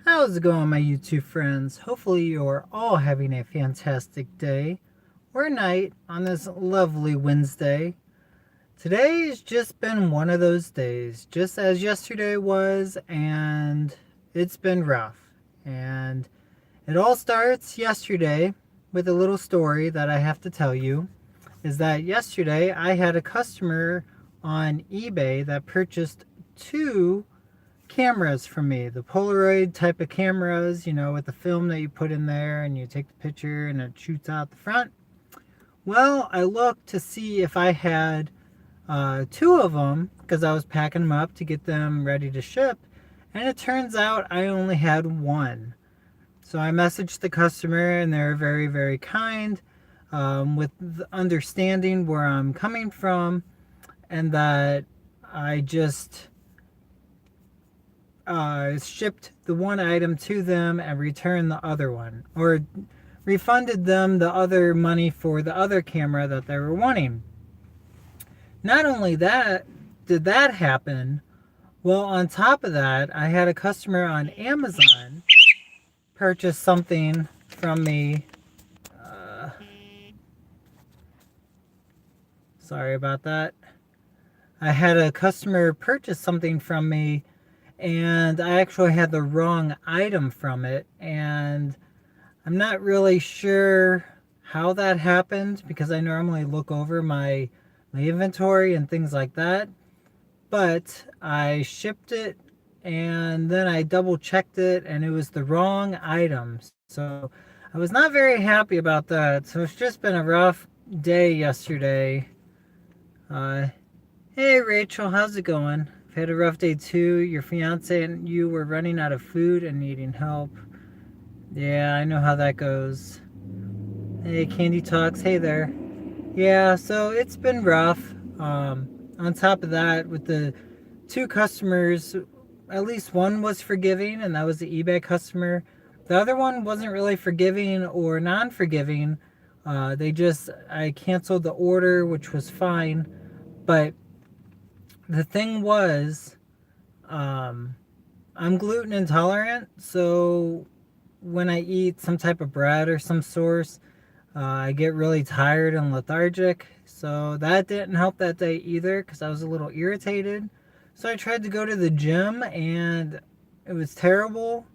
How's it going, my YouTube friends? Hopefully, you're all having a fantastic day or night on this lovely Wednesday. Today's just been one of those days, just as yesterday was, and it's been rough. And it all starts yesterday with a little story that I have to tell you. Is that yesterday I had a customer on eBay that purchased two cameras from me, the Polaroid type of cameras, with the film that you put in there and you take the picture and it shoots out the front. Well, I looked to see if I had two of them because I was packing them up to get them ready to ship, and it turns out I only had one. So I messaged the customer, and they're very, very kind, with the understanding where I'm coming from, and that I just shipped the one item to them and returned the other one, or refunded them the other money for the other camera that they were wanting. Not only that, did that happen, well, on top of that, I had a customer on Amazon purchase something from me. Uh, Sorry about that. I had a customer purchase something from me, and I actually had the wrong item from it, and I'm not really sure how that happened because I normally look over my inventory and things like that. But I shipped it and then I double checked it and it was the wrong item. So I was not very happy about that. So it's just been a rough day yesterday. Uh, hey Rachel, how's it going? I've had a rough day too. Your fiance and you were running out of food and needing help. Yeah, I know how that goes. Hey, Candy Talks. Hey there. Yeah, so it's been rough. On top of that, with the two customers, at least one was forgiving, and that was the eBay customer. The other one wasn't really forgiving or non forgiving. I canceled the order, which was fine. But the thing was, um, I'm gluten intolerant, so when I eat some type of bread or some source, I get really tired and lethargic. So that didn't help that day either because I was a little irritated. So I tried to go to the gym and it was terrible.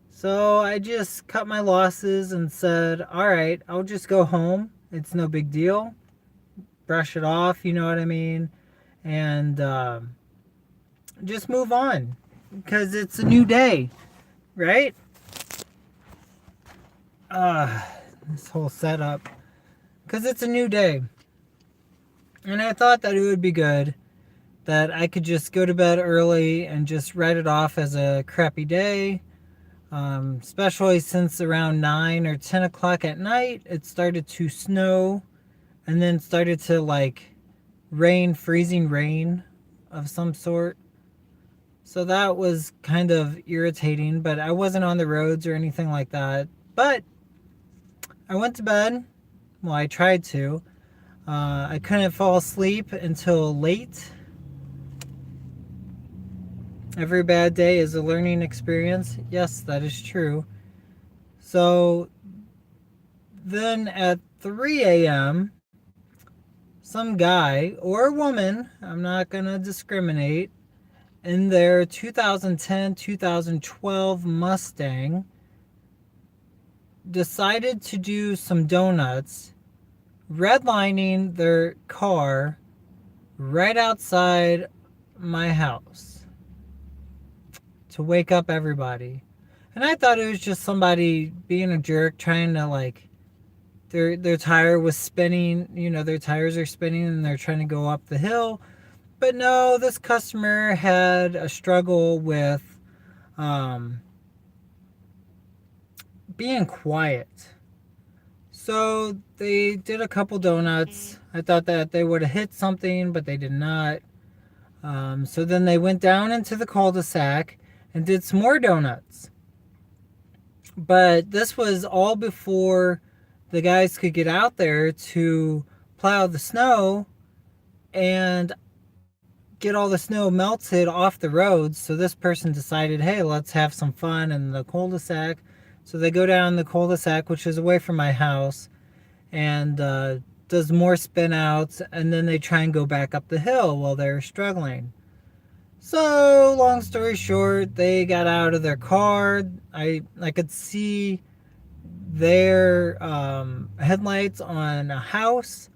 So I just cut my losses and said, all right, I'll just go home. It's no big deal. Brush it off, you know what I mean? And just move on because it's a new day, right? Uh, this whole setup. Because it's a new day. And I thought that it would be good that I could just go to bed early and just write it off as a crappy day. Especially since around 9 or 10 o'clock at night, it started to snow and then started to like rain, freezing rain of some sort. So that was kind of irritating, but I wasn't on the roads or anything like that. But I went to bed. Well, I tried to. I couldn't fall asleep until late. Every bad day is a learning experience. Yes, that is true. So then at 3 a.m., some guy or woman, I'm not going to discriminate, in their 2010 2012 Mustang decided to do some donuts, redlining their car right outside my house to wake up everybody. And I thought it was just somebody being a jerk trying to like their tire was spinning, their tires are spinning and they're trying to go up the hill. But no, this customer had a struggle with um, being quiet. So they did a couple donuts. I thought that they would have hit something, but they did not. So then they went down into the cul-de-sac and did some more donuts. But this was all before the guys could get out there to plow the snow and get all the snow melted off the roads. So this person decided, hey, let's have some fun in the cul-de-sac. So they go down the cul-de-sac, which is away from my house, and does more spin outs, and then they try and go back up the hill while they're struggling. So long story short, they got out of their car. I could see their headlights on a house,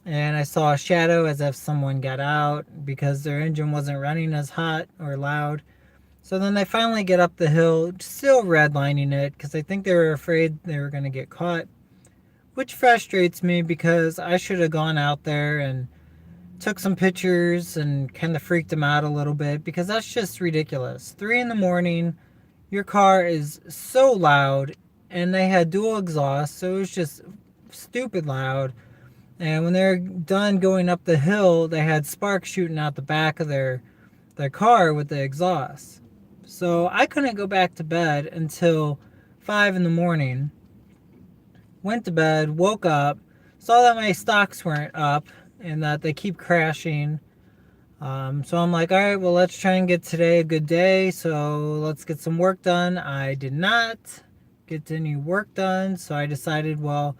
and I saw a shadow as if someone got out because their engine wasn't running as hot or loud. So then they finally get up the hill, still redlining it because I think they were afraid they were going to get caught, which frustrates me because I should have gone out there and took some pictures and kind of freaked them out a little bit, because that's just ridiculous. 3 in the morning, your car is so loud, and they had dual exhaust, so it was just stupid loud. And when they're done going up the hill, they had sparks shooting out the back of their car with the exhaust. So I couldn't go back to bed until 5 in the morning. Went to bed, woke up, saw that my stocks weren't up and that they keep crashing. So I'm like, all right, well, let's try and get today a good day. So let's get some work done. I did not get any work done. So I decided, well,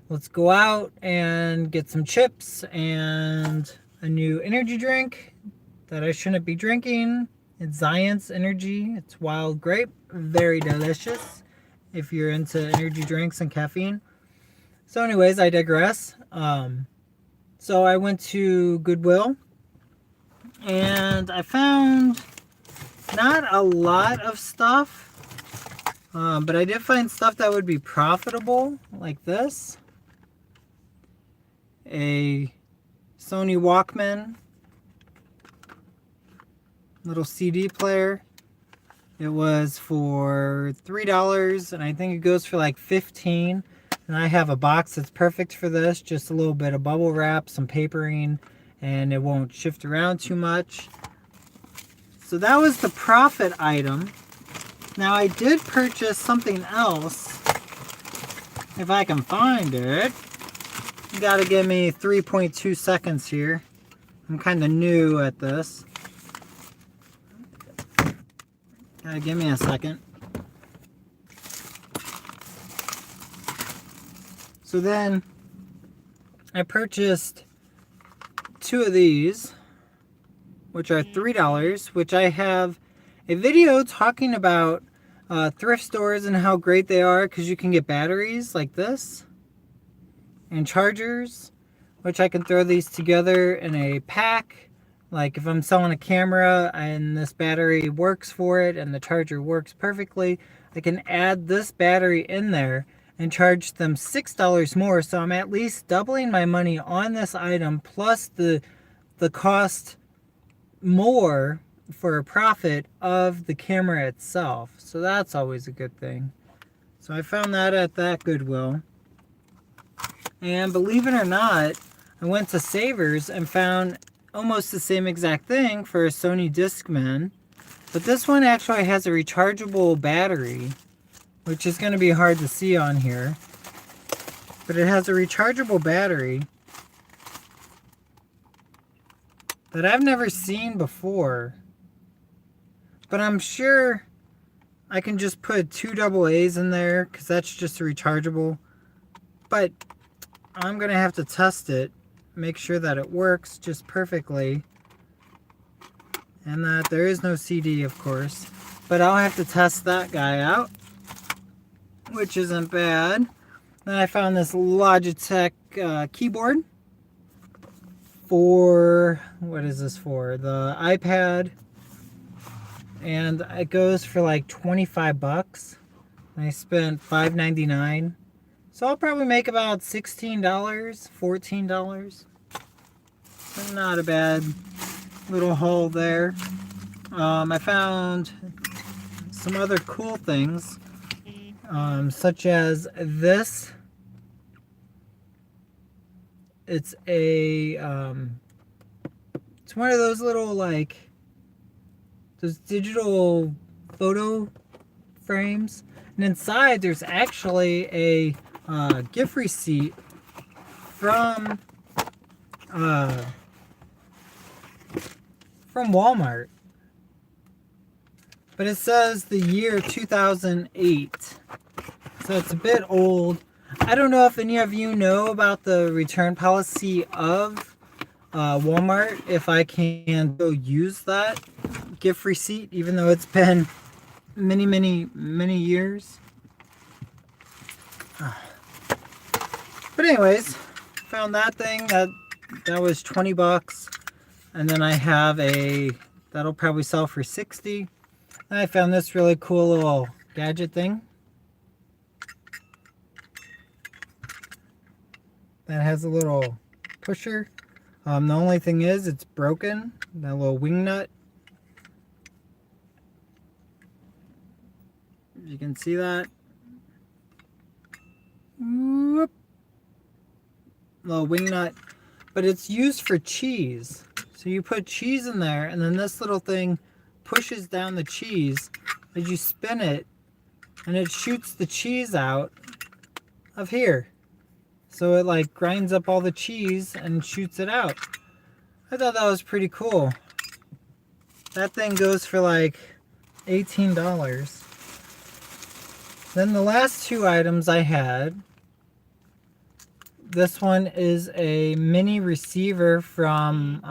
let's go out and get some chips and a new energy drink that I shouldn't be drinking. It's Zions Energy. It's wild grape. Very delicious if you're into energy drinks and caffeine. So anyways, I digress. So I went to Goodwill and I found not a lot of stuff, but I did find stuff that would be profitable, like this. A Sony Walkman little CD player. It was for $3 and I think it goes for like $15. And I have a box that's perfect for this. Just a little bit of bubble wrap, some papering, and it won't shift around too much. So that was the profit item. Now I did purchase something else. If I can find it. You gotta give me 3.2 seconds here. I'm kind of new at this. Gotta give me a second. So then I purchased 2 of these, which are $3, which I have a video talking about thrift stores and how great they are, because you can get batteries like this and chargers, which I can throw these together in a pack. Like if I'm selling a camera and this battery works for it and the charger works perfectly, I can add this battery in there and charge them $6 more. So I'm at least doubling my money on this item, plus the cost more for a profit of the camera itself. So that's always a good thing. So I found that at that Goodwill. And believe it or not, I went to Savers and found almost the same exact thing for a Sony Discman. But this one actually has a rechargeable battery, which is going to be hard to see on here. But it has a rechargeable battery that I've never seen before. But I'm sure I can just put 2 AA's in there, because that's just a rechargeable. But I'm going to have to test it, make sure that it works just perfectly. And that there is no CD, of course. But I'll have to test that guy out, which isn't bad. Then I found this Logitech keyboard for, what is this for? The iPad. And it goes for like 25 bucks. I spent $5.99. So I'll probably make about $16, $14. So not a bad little haul there. I found some other cool things. Such as this. It's a it's one of those little, like, those digital photo frames, and inside there's actually a gift receipt from Walmart. But it says the year 2008. So it's a bit old. I don't know if any of you know about the return policy of Walmart, if I can go use that gift receipt, even though it's been many years. But anyways, found that thing. That was 20 bucks. And then I have that'll probably sell for 60. And I found this really cool little gadget thing that has a little pusher. The only thing is it's broken, that little wing nut. You can see that. Whoop. Little wing nut. But it's used for cheese. So you put cheese in there, and then this little thing pushes down the cheese as you spin it, and it shoots the cheese out of here. So it like grinds up all the cheese and shoots it out. I thought that was pretty cool. That thing goes for like $18. Then the last two items I had, this one is a mini receiver from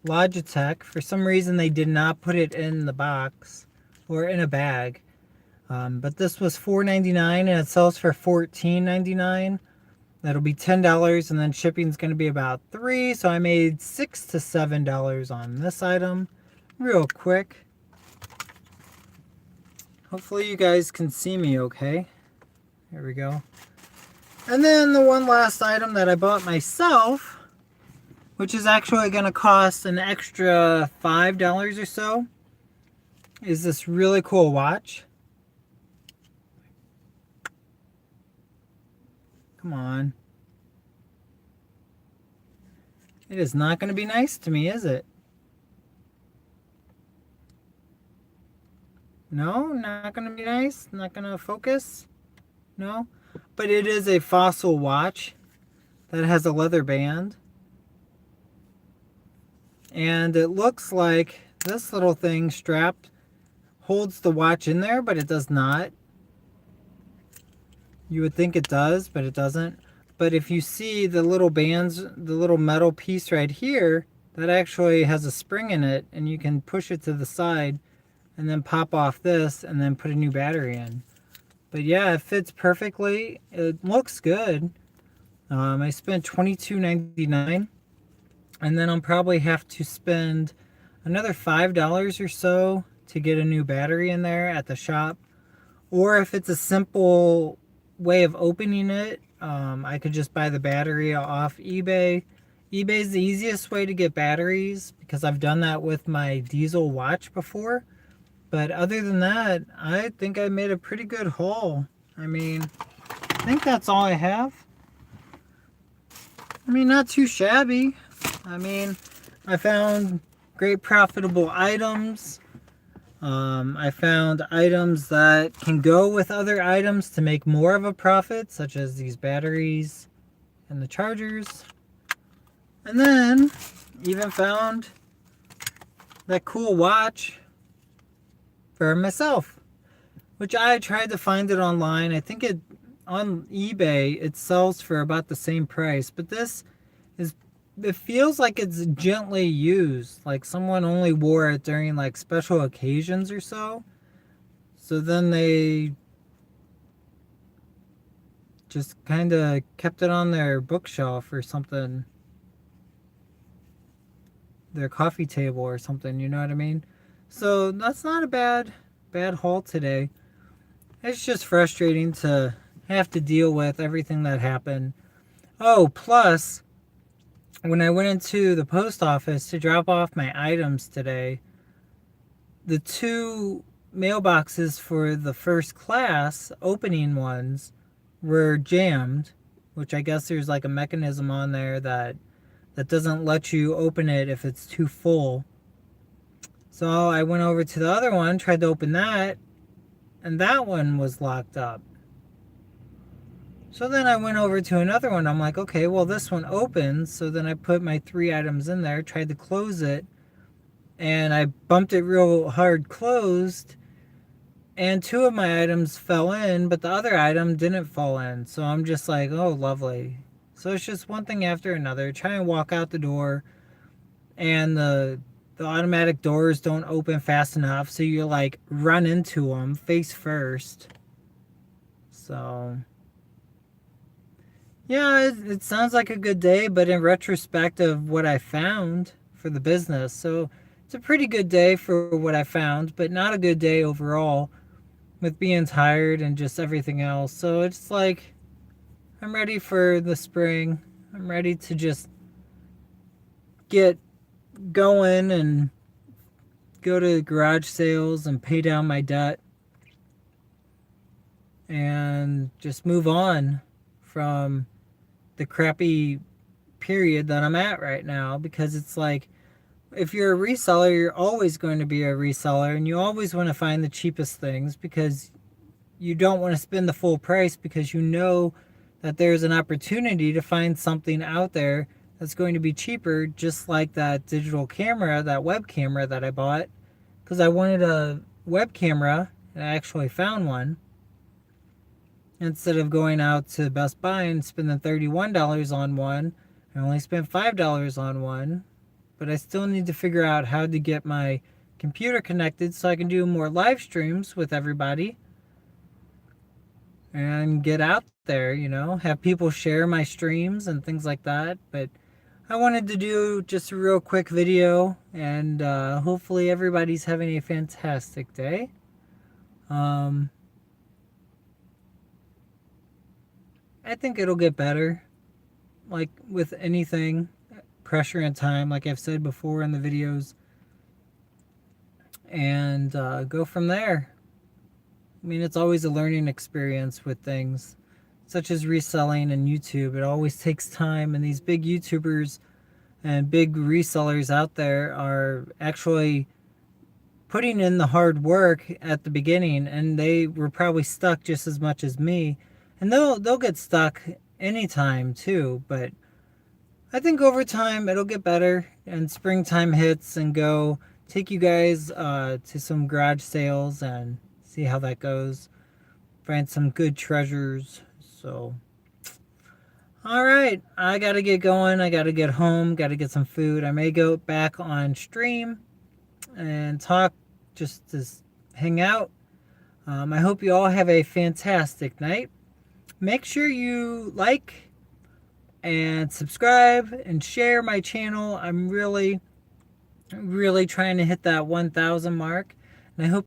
Logitech. For some reason they did not put it in the box or in a bag. But this was $4.99 and it sells for $14.99. That'll be $10, and then shipping's going to be about $3. So I made $6 to $7 on this item real quick. Hopefully you guys can see me okay. There we go. And then the one last item that I bought myself, which is actually going to cost an extra $5 or so, is this really cool watch. Come on. It is not going to be nice to me, is it? No, not going to be nice. Not going to focus. No. But it is a Fossil watch that has a leather band. And it looks like this little thing strapped holds the watch in there, but it does not. You would think it does, but it doesn't. But if you see the little bands, the little metal piece right here, that actually has a spring in it, and you can push it to the side and then pop off this and then put a new battery in. But yeah, it fits perfectly. It looks good. I spent $22.99, and then I'll probably have to spend another $5 or so to get a new battery in there at the shop. Or if it's a simple way of opening it, I could just buy the battery off eBay. eBay is the easiest way to get batteries because I've done that with my diesel watch before. But other than that, I think I made a pretty good haul. I mean, I think that's all I have. I mean, not too shabby. I mean, I found great profitable items. I found items that can go with other items to make more of a profit, such as these batteries and the chargers. And then even found that cool watch for myself, which I tried to find it online. I think it on eBay it sells for about the same price, but this is, it feels like it's gently used, like someone only wore it during like special occasions or so. So then they just kind of kept it on their bookshelf or something, their coffee table or something, you know what I mean? So that's not a bad haul today. It's just frustrating to have to deal with everything that happened. Oh, plus, when I went into the post office to drop off my items today, the two mailboxes for the first class opening ones were jammed, which I guess there's like a mechanism on there that doesn't let you open it if it's too full. So I went over to the other one, tried to open that, and that one was locked up. So then I went over to another one. I'm like, okay, well, this one opens. So then I put my 3 items in there, tried to close it, and I bumped it real hard closed, and two of my items fell in, but the other item didn't fall in. So I'm just like, oh, lovely. So it's just one thing after another. Try and walk out the door, and the automatic doors don't open fast enough, so you like run into them face first. So yeah, it sounds like a good day, but in retrospect of what I found for the business, so it's a pretty good day for what I found, but not a good day overall with being tired and just everything else. So it's like I'm ready for the spring. I'm ready to just get going and go to garage sales and pay down my debt and just move on from the crappy period that I'm at right now, because it's like if you're a reseller, you're always going to be a reseller, and you always want to find the cheapest things because you don't want to spend the full price, because you know that there's an opportunity to find something out there that's going to be cheaper, just like that digital camera, that web camera that I bought, because I wanted a web camera and I actually found one. Instead of going out to Best Buy and spending $31 on one, I only spent $5 on one. But I still need to figure out how to get my computer connected so I can do more live streams with everybody and get out there, have people share my streams and things like that. But I wanted to do just a real quick video, and hopefully everybody's having a fantastic day. I think it'll get better, like with anything, pressure and time, like I've said before in the videos, and go from there. I mean, it's always a learning experience with things such as reselling and YouTube. It always takes time, and these big YouTubers and big resellers out there are actually putting in the hard work at the beginning, and they were probably stuck just as much as me, and they'll get stuck anytime too. But I think over time it'll get better, and springtime hits and go take you guys to some garage sales and see how that goes. Find some good treasures. So, all right, I gotta get going. I gotta get home. Gotta get some food. I may go back on stream and talk, just to hang out. I hope you all have a fantastic night. Make sure you like and subscribe and share my channel. I'm really trying to hit that 1,000 mark, and I hope